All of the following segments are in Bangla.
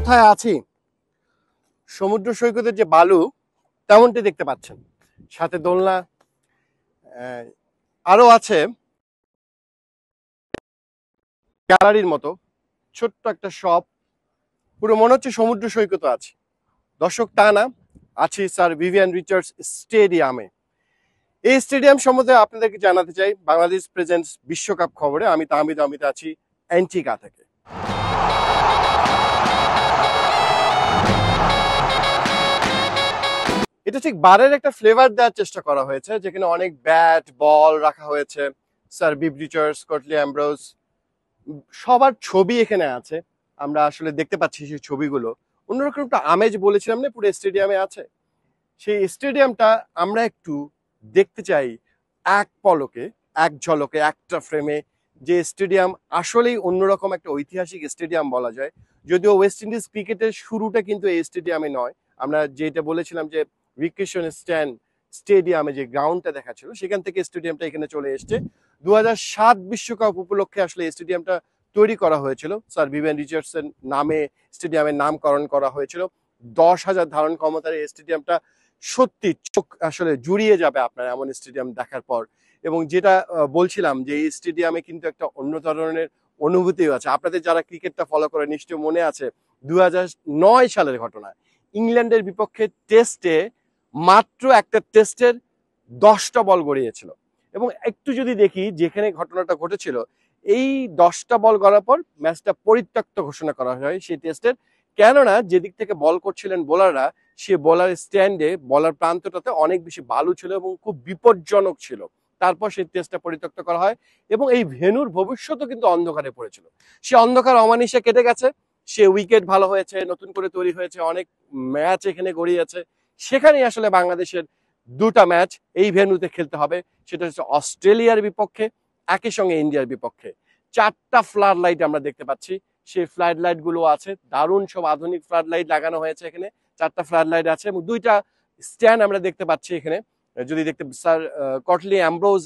কোথায় আছি? সমুদ্র সৈকতের যে বালু তেমনটি দেখতে পাচ্ছেন, সাথে দোলনা, আরো আছে গ্যালারির মতো ছোট্ট একটা শপ। পুরো মনে হচ্ছে সমুদ্র সৈকত আছে। দর্শক, তা না, আছি স্যার ভিভিয়ান রিচার্ডস স্টেডিয়ামে। এই স্টেডিয়াম সম্বন্ধে আপনাদেরকে জানাতে চাই বাংলাদেশ প্রেজেন্টস বিশ্বকাপ খবরে। আমি তাহমিদ অমিত আছি অ্যান্টিগা থেকে। এটা ঠিক বারের একটা ফ্লেভার দেওয়ার চেষ্টা করা হয়েছে, যেখানে অনেক ব্যাট বল রাখা হয়েছে। স্যার বিভ রিচার্ডস, কটলি অ্যামব্রোস, সবার ছবি এখানে আছে। আমরা আসলে দেখতে পাচ্ছি সেই ছবিগুলো। অন্যরকম একটা আমেজ বলেছিলাম না, পুরো স্টেডিয়ামে আছে। সেই স্টেডিয়ামটা আমরা একটু দেখতে চাই এক পলকে, এক ঝলকে, একটা ফ্রেমে। যে স্টেডিয়াম আসলেই অন্যরকম একটা ঐতিহাসিক স্টেডিয়াম বলা যায়। যদিও ওয়েস্ট ইন্ডিজ ক্রিকেটের শুরুটা কিন্তু এই স্টেডিয়ামে নয়। আমরা যেটা বলেছিলাম যে রিক্রিয়েশন স্টেডিয়ামে যে গ্রাউন্ডটা দেখা ছিল, সেখান থেকে স্টেডিয়ামটা এখানে চলে এসছে। 2007 বিশ্বকাপ উপলক্ষে আসলে এই স্টেডিয়ামটা তৈরি করা হয়েছিল। স্যার ভিভিয়ান রিচার্ডসের নামে স্টেডিয়ামের নামকরণ করা হয়েছিল। 10,000 ধারণ ক্ষমতার এই স্টেডিয়ামটা সত্যি চোখ আসলে জুড়িয়ে যাবে আপনার এমন স্টেডিয়াম দেখার পর। এবং যেটা বলছিলাম যে এই স্টেডিয়ামে কিন্তু একটা অন্য ধরনের অনুভূতিও আছে। আপনাদের যারা ক্রিকেটটা ফলো করে নিশ্চয় মনে আছে 2009 সালের ঘটনা। ইংল্যান্ডের বিপক্ষে টেস্টে মাত্র একটা টেস্টের 10টা বল গড়িয়েছিল। এবং একটু যদি দেখি যেখানে ঘটনাটা ঘটেছিল, এই 10টা বল গড়ার পর ম্যাচটা পরিত্যক্ত ঘোষণা করা হয় সেই টেস্টের। কেননা যেদিক থেকে বল করছিলেন বোলাররা, সে বলার স্ট্যান্ডে বলার প্রান্তটাতে অনেক বেশি বালু ছিল এবং খুব বিপজ্জনক ছিল। তারপর সেই টেস্টটা পরিত্যক্ত করা হয় এবং এই ভেন্যুর ভবিষ্যৎও কিন্তু অন্ধকারে পড়েছিল। সে অন্ধকার অমানিশে কেটে গেছে। সে উইকেট ভালো হয়েছে, নতুন করে তৈরি হয়েছে, অনেক ম্যাচ এখানে গড়িয়েছে। সেখানেই আসলে বাংলাদেশের দুটা ম্যাচ এই ভেন্যুতে খেলতে হবে। সেটা হচ্ছে অস্ট্রেলিয়ার বিপক্ষে, একই সঙ্গে ইন্ডিয়ার বিপক্ষে। 4টা ফ্লাড লাইট আমরা দেখতে পাচ্ছি। সেই ফ্লাড লাইট গুলো আছে, দারুণ সব আধুনিক ফ্লাড লাইট লাগানো হয়েছে এখানে। 4টা ফ্লাড লাইট আছে এবং 2টা স্ট্যান্ড আমরা দেখতে পাচ্ছি এখানে। যদি দেখতে স্যার কটলি অ্যামব্রোস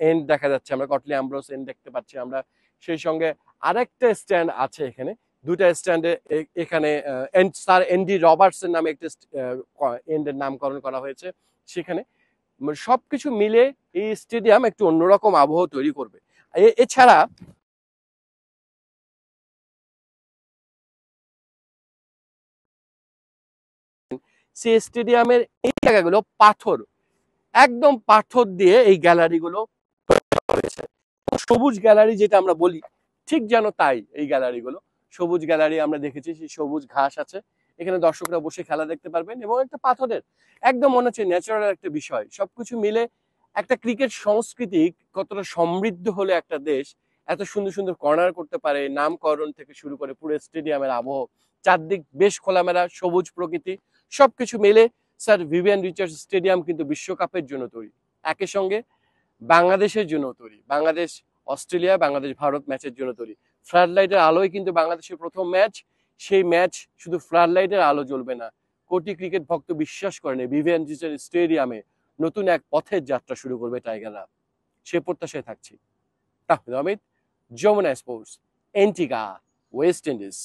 এন্ড দেখা যাচ্ছে, আমরা কটলি অ্যামব্রোস এন্ড দেখতে পাচ্ছি আমরা। সেই সঙ্গে আরেকটা স্ট্যান্ড আছে এখানে। 2টা স্ট্যান্ডে এখানে স্যার এনডি রবার্টসের নামে একটা এন্ডের নামকরণ করা হয়েছে সেখানে। সবকিছু মিলে এই স্টেডিয়াম একটু অন্যরকম আবহ তৈরি করবে। এছাড়া সেই স্টেডিয়ামের এই জায়গাগুলো পাথর, একদম পাথর দিয়ে এই গ্যালারি গুলো হয়েছে। সবুজ গ্যালারি যেটা আমরা বলি, ঠিক যেন তাই এই গ্যালারি গুলো সবুজ গ্যালারি। আমরা দেখেছি সেই সবুজ ঘাস আছে এখানে, দর্শকরা বসে খেলা দেখতে পারবেন। এবং একটা পাথরের একদম মনে হচ্ছে ন্যাচারাল একটা বিষয়। সবকিছু মিলে একটা ক্রিকেট সংস্কৃতি কতটা সমৃদ্ধ হলে একটা দেশ এত সুন্দর সুন্দর কর্নার করতে পারে, নামকরণ থেকে শুরু করে পুরো স্টেডিয়ামের আবহ, চারদিক বেশ খোলামেলা সবুজ প্রকৃতি, সবকিছু মিলে স্যার ভিভিয়ান রিচার্ডস স্টেডিয়াম কিন্তু বিশ্বকাপের জন্য তৈরি, একই সঙ্গে বাংলাদেশের জন্য তৈরি। বাংলাদেশ অস্ট্রেলিয়া, বাংলাদেশ ভারত ম্যাচের জন্য তৈরি। ফ্লাড লাইটের আলোয় কিন্তু বাংলাদেশের প্রথম ম্যাচ। সেই ম্যাচ শুধু ফ্লাড লাইটের আলো জ্বলবে না, কোটি ক্রিকেট ভক্ত বিশ্বাস করেন ভিভিয়ান রিচার্ডস স্টেডিয়ামে নতুন এক পথের যাত্রা শুরু করবে টাইগাররা। সে প্রত্যাশায় থাকছি। Tahmid Amit, Jamuna sports, Antigua, West Indies.